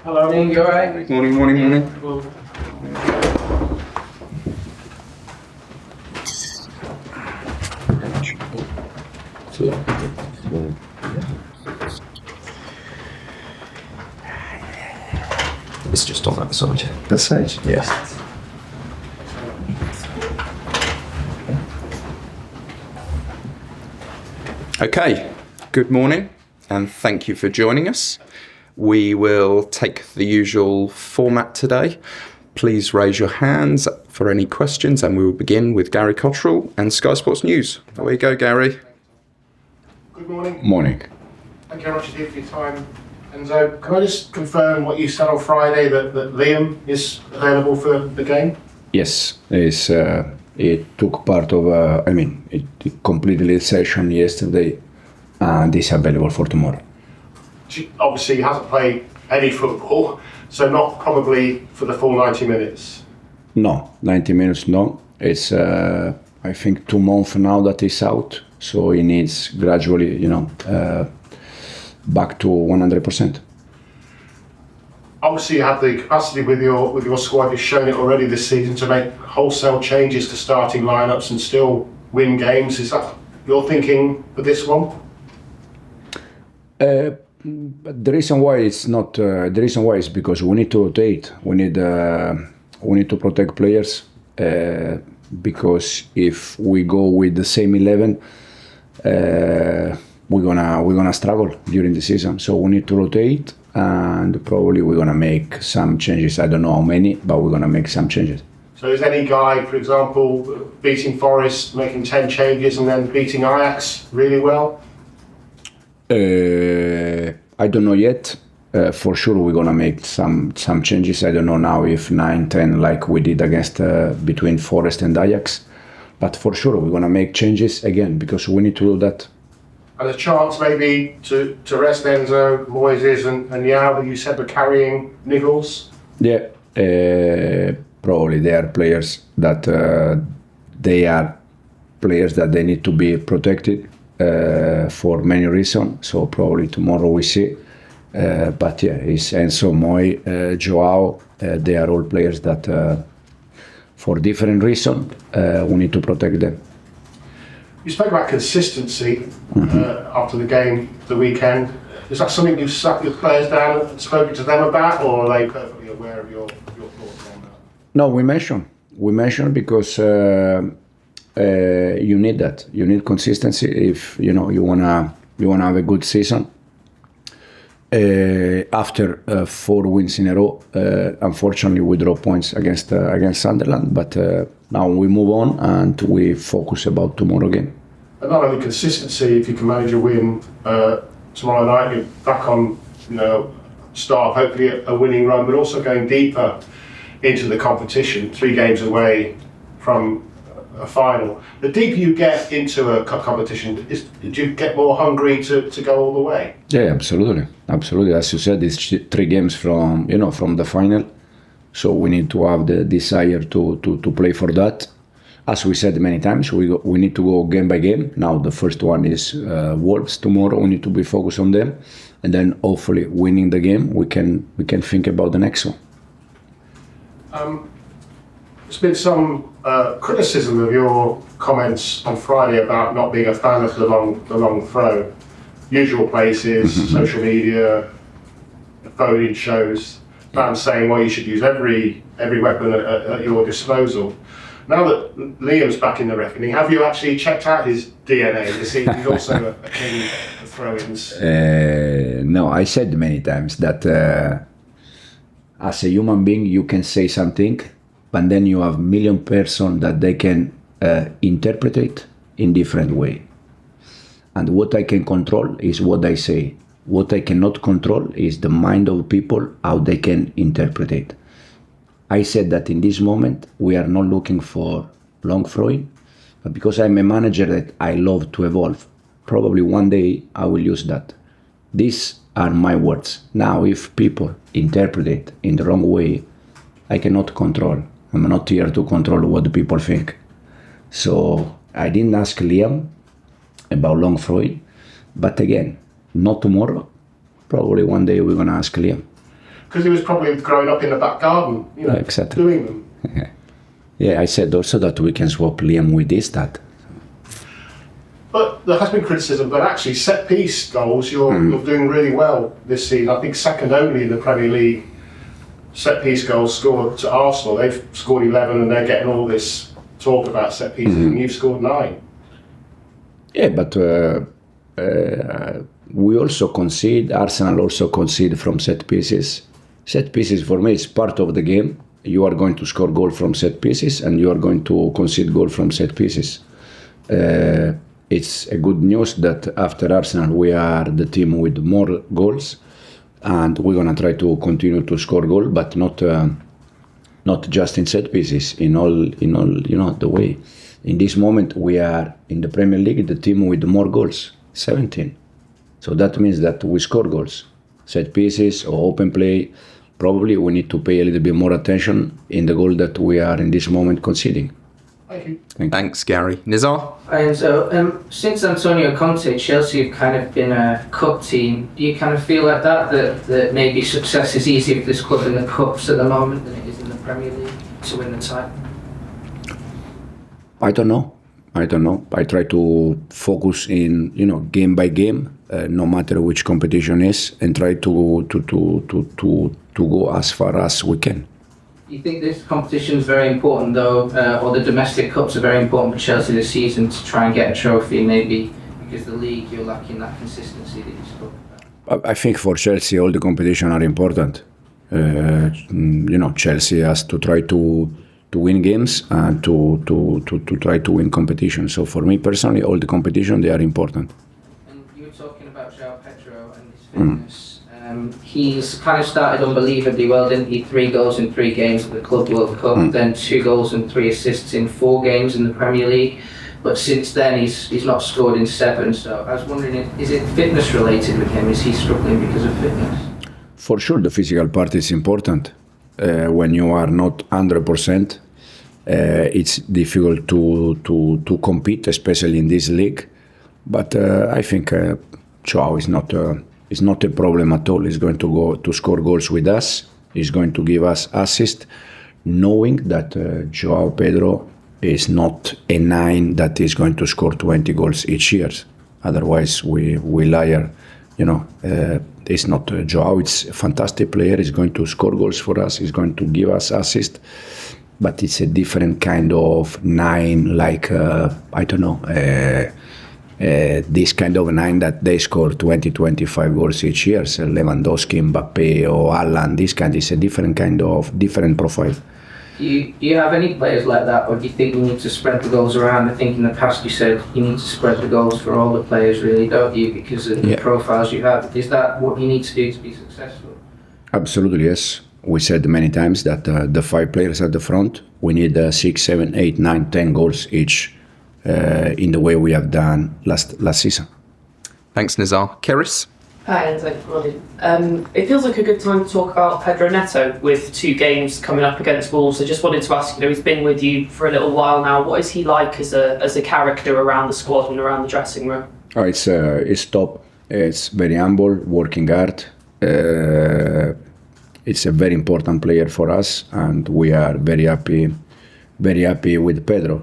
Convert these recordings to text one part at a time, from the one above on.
Hello. Morning, you alright? Morning. It's just on that side. That side? Yeah. Okay, good morning and thank you for joining us. We will take the usual format today. Please raise your hands for any questions and we will begin with Gary Cottrell and Sky Sports News. Away you go, Gary. Good morning. Morning. Thank you very much indeed for your time. Enzo, can I just confirm what you said on Friday, that Liam is available for the game? Yes, it took part of, it completed the session yesterday and is available for tomorrow. Obviously he hasn't played any football, so not probably for the full 90 minutes. No, 90 minutes, no. It's, I think, 2 months now that he's out, so he needs gradually, back to 100%. Obviously you have the capacity with your squad, you've shown it already this season, to make wholesale changes to starting lineups and still win games. Is that your thinking for this one? But the reason why it's not, the reason why is because we need to rotate. We need to protect players. Because if we go with the same 11, we're gonna struggle during the season. So we need to rotate, and probably we're gonna make some changes. I don't know how many, but we're gonna make some changes. So is any guy, for example, beating Forest, making 10 changes, and then beating Ajax really well? I don't know yet. For sure we're gonna make some changes. I don't know now if 9, 10 like we did against between Forest and Ajax, but for sure we're gonna make changes again because we need to do that. And a chance maybe to rest Enzo, Moises and Joao, that you said were carrying niggles? Yeah, probably they are players that they need to be protected for many reasons. So probably tomorrow we see. But yeah, it's Enzo, Joao, they are all players that for different reasons we need to protect them. You spoke about consistency after the game, the weekend. Is that something you've sat your players down and spoken to them about, or are they perfectly aware of your thoughts on that? No, we mentioned because you need that. You need consistency if you wanna have a good season. After 4 wins in a row, unfortunately we draw points against Sunderland, but now we move on and we focus about tomorrow game. And not only consistency, if you can manage a win tomorrow night, you're back on, start hopefully a winning run, but also going deeper into the competition, 3 games away from a final. The deeper you get into a cup competition, do you get more hungry to go all the way? Yeah, absolutely. As you said, it's 3 games from the final, so we need to have the desire to play for that. As we said many times, we need to go game by game. Now the first one is Wolves tomorrow. We need to be focused on them, and then hopefully winning the game, we can think about the next one. There's been some criticism of your comments on Friday about not being a fan of the long throw. Usual places, social media, phone-in shows, fans saying, well, you should use every weapon at your disposal. Now that Liam's back in the reckoning, have you actually checked out his DNA? You see, he's also a king of throw-ins. No, I said many times that as a human being, you can say something, but then you have million person that they can interpret it in different way. And what I can control is what I say. What I cannot control is the mind of people, how they can interpret it. I said that in this moment, we are not looking for long throwing, but because I'm a manager that I love to evolve, probably one day I will use that. These are my words. Now, if people interpret it in the wrong way, I cannot control. I'm not here to control what the people think. So I didn't ask Liam about long throwing, but again, not tomorrow. Probably one day we're gonna ask Liam. because he was probably growing up in the back garden, Exactly. doing them. Yeah, I said also that we can swap Liam with this, that. But there has been criticism, but actually set-piece goals, you're doing really well this season. I think second only in the Premier League set-piece goals scored to Arsenal. They've scored 11 and they're getting all this talk about set-pieces and you've scored 9. Yeah, but we also concede, Arsenal also concede from set-pieces. Set-pieces for me is part of the game. You are going to score goal from set-pieces and you are going to concede goal from set-pieces. It's a good news that after Arsenal we are the team with more goals, and we're gonna try to continue to score goal, but not just in set pieces, in all the way. In this moment we are in the Premier League the team with more goals, 17. So that means that we score goals, set pieces or open play. Probably we need to pay a little bit more attention in the goal that we are in this moment conceding. Thank you. Thanks, Gary. Nizar? Hi Enzo, since Antonio Conte, Chelsea have kind of been a cup team. Do you kind of feel like that maybe success is easier for this club in the cups at the moment than it is in the Premier League to win the title? I don't know. I try to focus in game by game, no matter which competition is, and try to go as far as we can. Do you think this competition is very important, though, or the domestic cups are very important for Chelsea this season to try and get a trophy, maybe because the league you're lacking that consistency that you spoke about? I think for Chelsea all the competition are important. Chelsea has to try to win games and to try to win competition. So for me personally, all the competition they are important. And you were talking about Joao Pedro and his fitness. He's kind of started unbelievably well, didn't he? 3 goals in 3 games at the Club World Cup, then 2 goals and 3 assists in 4 games in the Premier League. But since then, he's not scored in 7. So I was wondering, is it fitness related with him? Is he struggling because of fitness? For sure, the physical part is important. When you are not 100%, it's difficult to compete, especially in this league. But I think Joao is not a problem at all. He's going to go to score goals with us. He's going to give us assists, knowing that Joao Pedro is not a 9 that is going to score 20 goals each year. Otherwise, we liar. It's not Joao. It's a fantastic player. He's going to score goals for us. He's going to give us assists. But it's a different kind of 9, like, I don't know, this kind of 9 that they score 20-25 goals each year. So Lewandowski, Mbappe or Haaland, this kind is a different profile. Do you have any players like that, or do you think you need to spread the goals around? I think in the past you said you need to spread the goals for all the players, really, don't you, because of the profiles you have. Is that what you need to do to be successful? Absolutely, yes. We said many times that the 5 players at the front, we need 6, 7, 8, 9, 10 goals each in the way we have done last season. Thanks, Nizar. Keris? Hi, Enzo. It feels like a good time to talk about Pedro Neto with 2 games coming up against Wolves. I just wanted to ask, he's been with you for a little while now. What is he like as a character around the squad and around the dressing room? Oh, it's top. It's very humble, working hard. It's a very important player for us, and we are very happy with Pedro.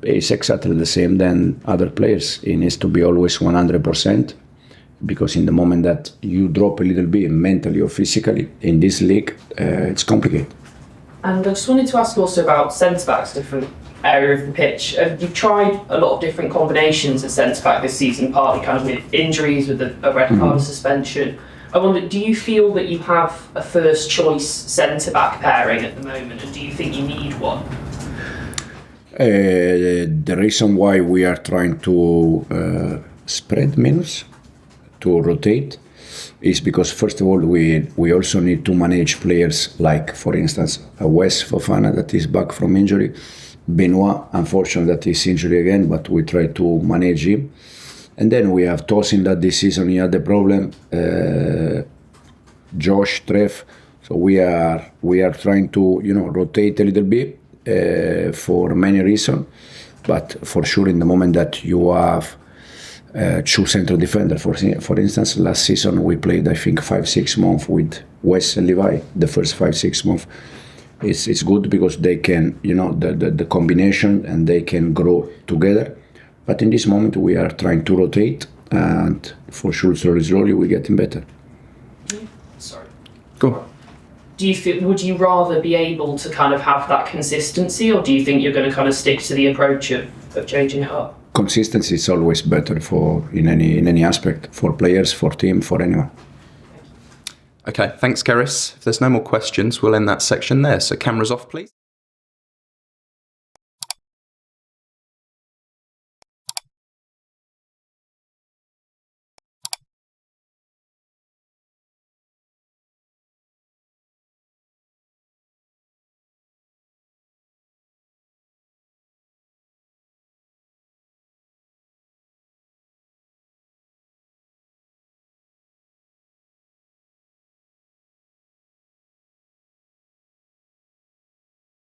He's exactly the same than other players. He needs to be always 100%. Because in the moment that you drop a little bit mentally or physically in this league, it's complicated. And I just wanted to ask also about centre-backs, different area of the pitch. You've tried a lot of different combinations of centre-back this season, partly kind of with injuries, with a red card suspension. I wonder, do you feel that you have a first choice centre-back pairing at the moment, and do you think you need one? The reason why we are trying to spread minutes, to rotate, is because first of all we also need to manage players like, for instance, Wes Fofana that is back from injury, Benoit, unfortunately that is injured again, but we try to manage him. And then we have Tosin that this season he had the problem, Josh, Trev. So we are trying to rotate a little bit for many reasons, but for sure in the moment that you have two central defender. For instance, last season we played, I think, 5-6 months with Wes and Levi. The first 5-6 months, it's good because they can, the combination, and they can grow together. But in this moment we are trying to rotate, and for sure, slowly we're getting better. Sorry. Go on. Would you rather be able to kind of have that consistency, or do you think you're going to kind of stick to the approach of changing it up? Consistency is always better in any aspect, for players, for team, for anyone. Okay, thanks, Keris. If there's no more questions, we'll end that section there. So cameras off, please.